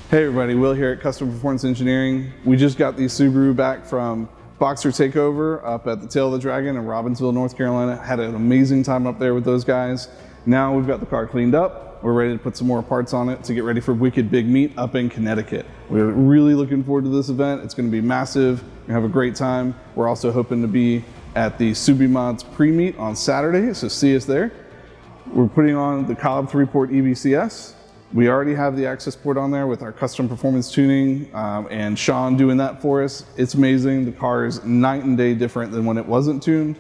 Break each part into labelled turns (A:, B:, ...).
A: Hey everybody, Will here at Custom Performance Engineering. We just got the Subaru back from Boxer Takeover up at the Tail of the Dragon in Robbinsville, North Carolina. Had an amazing time up there with those guys. Now we've got the car cleaned up. We're ready to put some more parts on it to get ready for Wicked Big Meet up in Connecticut. We're really looking forward to this event. It's going to be massive. We're going to have a great time. We're also hoping to be at the Subimods pre-meet on Saturday, so see us there. We're putting on the Cobb 3-port EBCS. We already have the access port on there with our custom performance tuning and Sean doing that for us. It's amazing. The car is night and day different than when it wasn't tuned.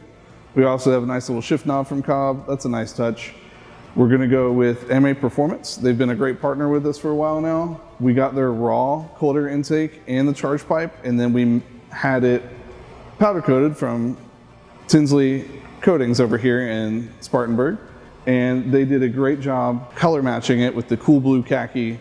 A: We also have a nice little shift knob from Cobb. That's a nice touch. We're gonna go with MAPerformance. They've been a great partner with us for a while now. We got their raw cold air intake and the charge pipe, and then we had it powder coated from Tinsley Coatings over here in Spartanburg. And they did a great job color matching it with the cool blue khaki.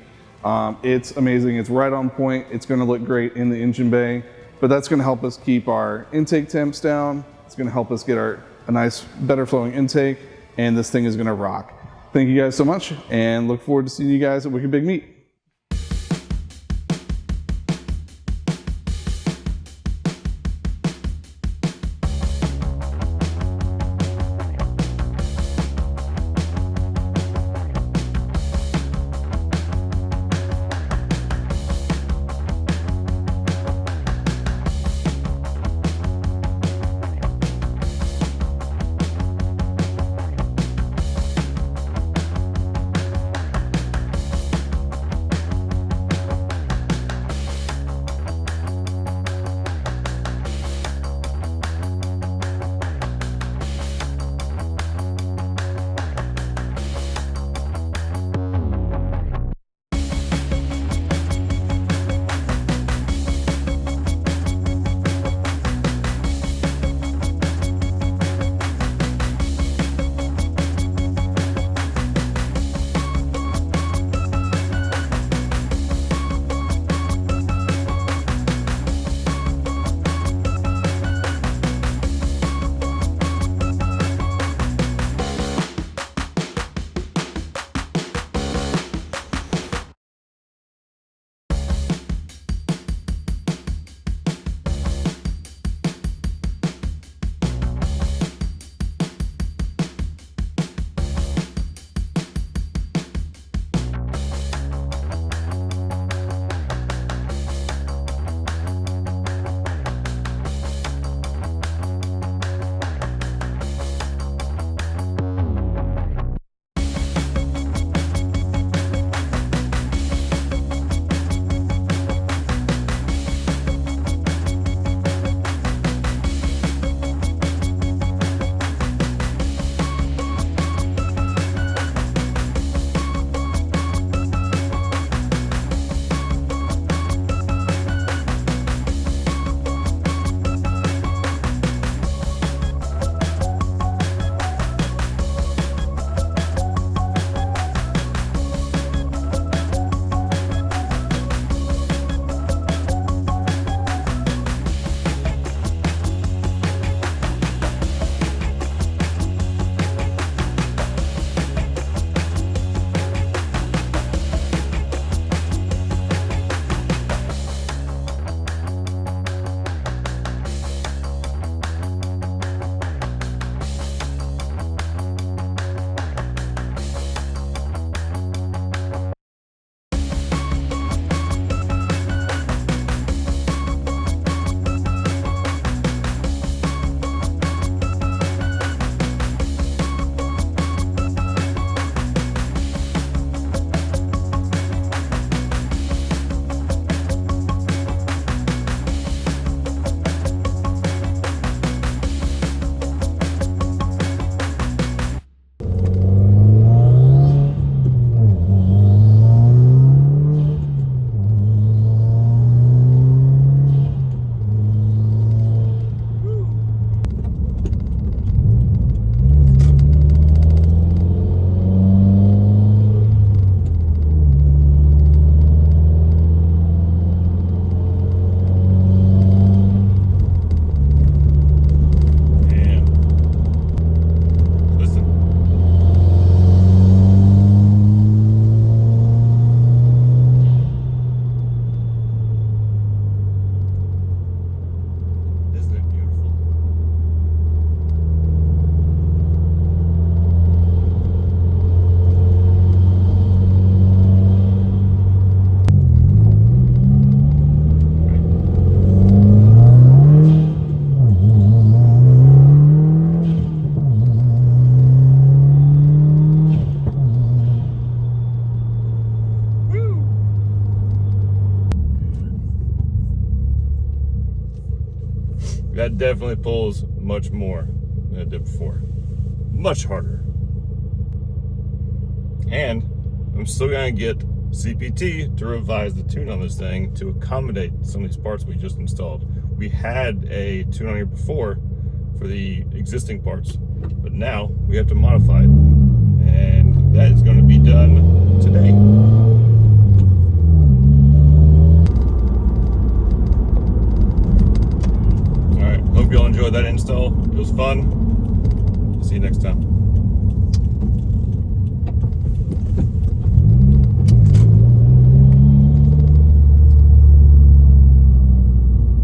A: It's amazing, it's right on point. It's gonna look great in the engine bay, but that's gonna help us keep our intake temps down. It's gonna help us get a nice, better flowing intake, and this thing is gonna rock. Thank you guys so much, and look forward to seeing you guys at Wicked Big Meet.
B: That definitely pulls much more than it did before. Much harder. And I'm still gonna get CPT to revise the tune on this thing to accommodate some of these parts we just installed. We had a tune on here before for the existing parts, but now we have to modify it. And that is gonna be done today. All right, hope you all enjoyed that install. It was fun. See you next time.